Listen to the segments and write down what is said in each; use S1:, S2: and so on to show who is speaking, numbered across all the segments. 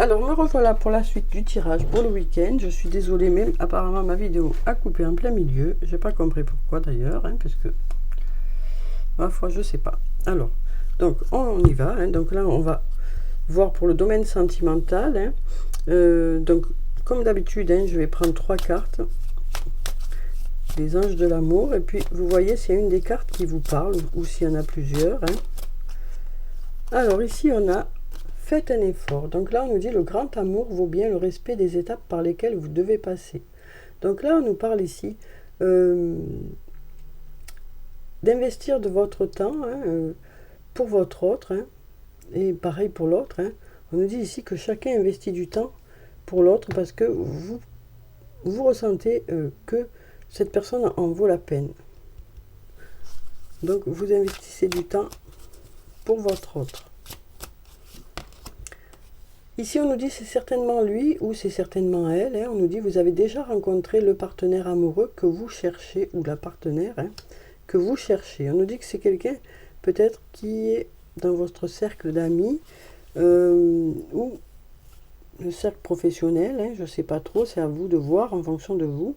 S1: Alors me revoilà pour la suite du tirage pour le week-end. Je suis désolée, mais apparemment ma vidéo a coupé en plein milieu. J'ai pas compris pourquoi d'ailleurs, parce que ma foi je sais pas. Alors, donc on y va. Donc là on va voir pour le domaine sentimental. Donc comme d'habitude, je vais prendre 3 cartes. Les anges de l'amour. Et puis vous voyez s'il y a une des cartes qui vous parle ou s'il y en a plusieurs. Alors ici on a faites un effort. Donc là, on nous dit le grand amour vaut bien le respect des étapes par lesquelles vous devez passer. Donc là, on nous parle ici d'investir de votre temps pour votre autre. Et pareil pour l'autre. On nous dit ici que chacun investit du temps pour l'autre parce que vous ressentez que cette personne en vaut la peine. Donc vous investissez du temps pour votre autre. Ici, on nous dit c'est certainement lui ou c'est certainement elle. On nous dit vous avez déjà rencontré le partenaire amoureux que vous cherchez ou la partenaire que vous cherchez. On nous dit que c'est quelqu'un peut-être qui est dans votre cercle d'amis ou le cercle professionnel. Je ne sais pas trop, c'est à vous de voir en fonction de vous.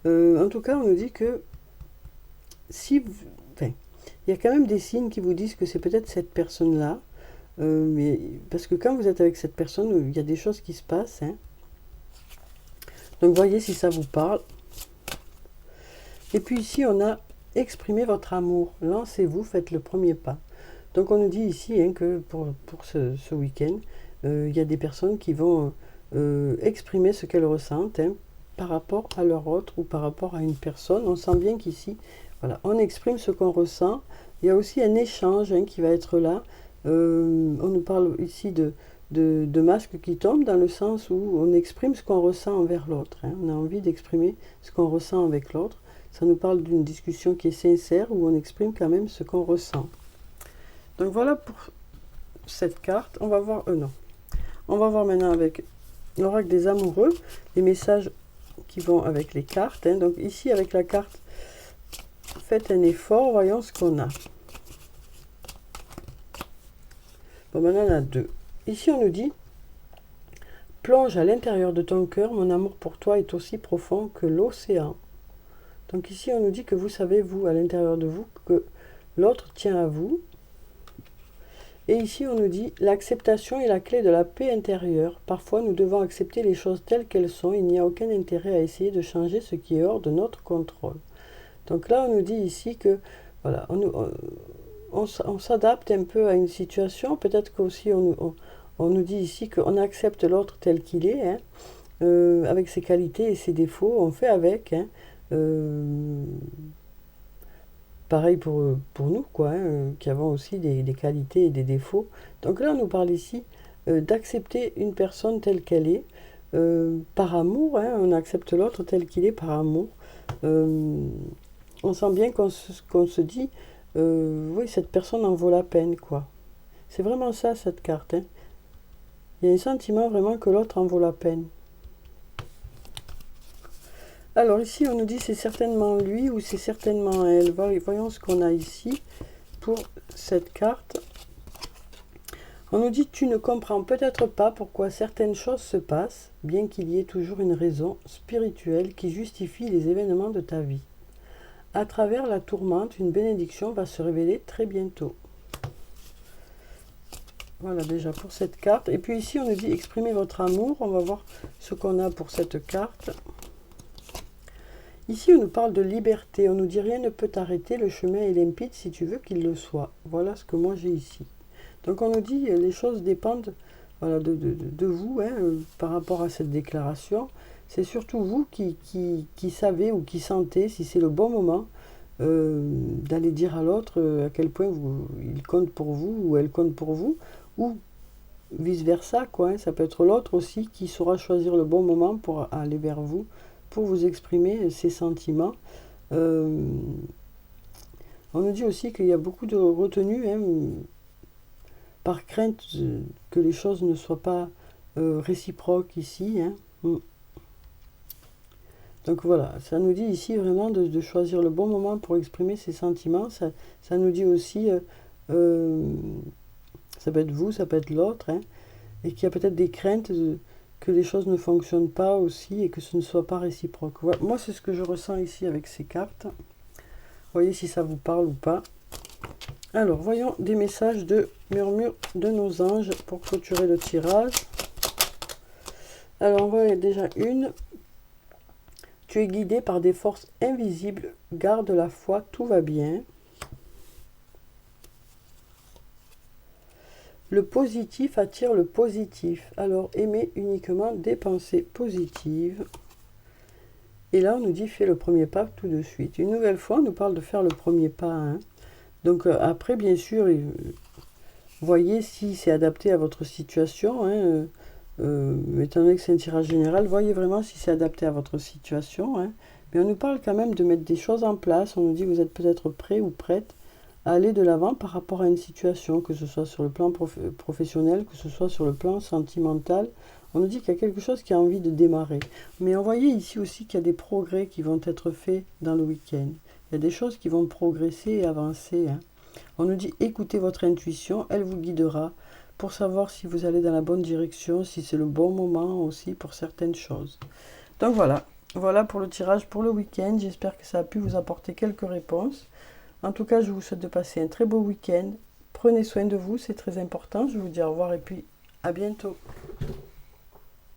S1: En tout cas, on nous dit que si vous, il y a quand même des signes qui vous disent que c'est peut-être cette personne-là. Mais parce que quand vous êtes avec cette personne, il y a des choses qui se passent. Donc voyez si ça vous parle. Et puis ici, on a exprimé votre amour. Lancez-vous, faites le premier pas. Donc on nous dit ici que pour ce week-end, il y a des personnes qui vont exprimer ce qu'elles ressentent par rapport à leur autre ou par rapport à une personne. On sent bien qu'ici, voilà, on exprime ce qu'on ressent. Il y a aussi un échange qui va être là. On nous parle ici de masques qui tombent dans le sens où on exprime ce qu'on ressent envers l'autre. On a envie d'exprimer ce qu'on ressent avec l'autre. Ça nous parle d'une discussion qui est sincère où on exprime quand même ce qu'on ressent. Donc voilà pour cette carte. On va voir, On va voir maintenant avec l'oracle des amoureux, les messages qui vont avec les cartes. Donc ici avec la carte, faites un effort, voyons ce qu'on a. Bon, maintenant on a 2. Ici on nous dit plonge à l'intérieur de ton cœur, mon amour pour toi est aussi profond que l'océan. Donc ici on nous dit que vous savez, vous, à l'intérieur de vous, que l'autre tient à vous. Et ici on nous dit l'acceptation est la clé de la paix intérieure. Parfois nous devons accepter les choses telles qu'elles sont. Il n'y a aucun intérêt à essayer de changer ce qui est hors de notre contrôle. Donc là on nous dit ici que voilà, on s'adapte un peu à une situation. Peut-être qu'aussi on nous dit ici qu'on accepte l'autre tel qu'il est, avec ses qualités et ses défauts. On fait avec. Pareil pour nous, qui avons aussi des qualités et des défauts. Donc là, on nous parle ici d'accepter une personne telle qu'elle est, par amour. On accepte l'autre tel qu'il est par amour. On sent bien qu'on se dit... oui, cette personne en vaut la peine, quoi. C'est vraiment ça, cette carte. Il y a un sentiment vraiment que l'autre en vaut la peine. Alors ici, on nous dit c'est certainement lui ou c'est certainement elle. Voyons ce qu'on a ici pour cette carte. On nous dit tu ne comprends peut-être pas pourquoi certaines choses se passent, bien qu'il y ait toujours une raison spirituelle qui justifie les événements de ta vie. À travers la tourmente, une bénédiction va se révéler très bientôt. Voilà déjà pour cette carte. Et puis ici, on nous dit exprimez votre amour. On va voir ce qu'on a pour cette carte. Ici, on nous parle de liberté. On nous dit rien ne peut t'arrêter. Le chemin est limpide si tu veux qu'il le soit. Voilà ce que moi j'ai ici. Donc on nous dit les choses dépendent de vous par rapport à cette déclaration. C'est surtout vous qui savez ou qui sentez si c'est le bon moment d'aller dire à l'autre à quel point il compte pour vous ou elle compte pour vous, ou vice-versa, Ça peut être l'autre aussi qui saura choisir le bon moment pour aller vers vous, pour vous exprimer ses sentiments. On nous dit aussi qu'il y a beaucoup de retenue, par crainte que les choses ne soient pas réciproques ici. Donc voilà, ça nous dit ici vraiment de choisir le bon moment pour exprimer ses sentiments. Ça nous dit aussi, ça peut être vous, ça peut être l'autre, et qu'il y a peut-être des craintes que les choses ne fonctionnent pas aussi et que ce ne soit pas réciproque. Voilà. Moi, c'est ce que je ressens ici avec ces cartes. Voyez si ça vous parle ou pas. Alors, voyons des messages de murmure de nos anges pour clôturer le tirage. Alors, on voit déjà une. Tu es guidé par des forces invisibles. Garde la foi, tout va bien. Le positif attire le positif. Alors, aimez uniquement des pensées positives. Et là, on nous dit, fais le premier pas tout de suite. Une nouvelle fois, on nous parle de faire le premier pas. Hein. Donc, après, bien sûr, voyez si c'est adapté à votre situation. Hein. Étant donné que c'est un tirage général, voyez vraiment si c'est adapté à votre situation. Hein. Mais on nous parle quand même de mettre des choses en place. On nous dit, vous êtes peut-être prêt ou prête à aller de l'avant par rapport à une situation, que ce soit sur le plan professionnel, que ce soit sur le plan sentimental. On nous dit qu'il y a quelque chose qui a envie de démarrer. Mais on voyait ici aussi qu'il y a des progrès qui vont être faits dans le week-end. Il y a des choses qui vont progresser et avancer. Hein. On nous dit écoutez votre intuition, elle vous guidera pour savoir si vous allez dans la bonne direction, si c'est le bon moment aussi pour certaines choses. Donc voilà pour le tirage pour le week-end. J'espère que ça a pu vous apporter quelques réponses. En tout cas, je vous souhaite de passer un très beau week-end. Prenez soin de vous, c'est très important. Je vous dis au revoir et puis à bientôt.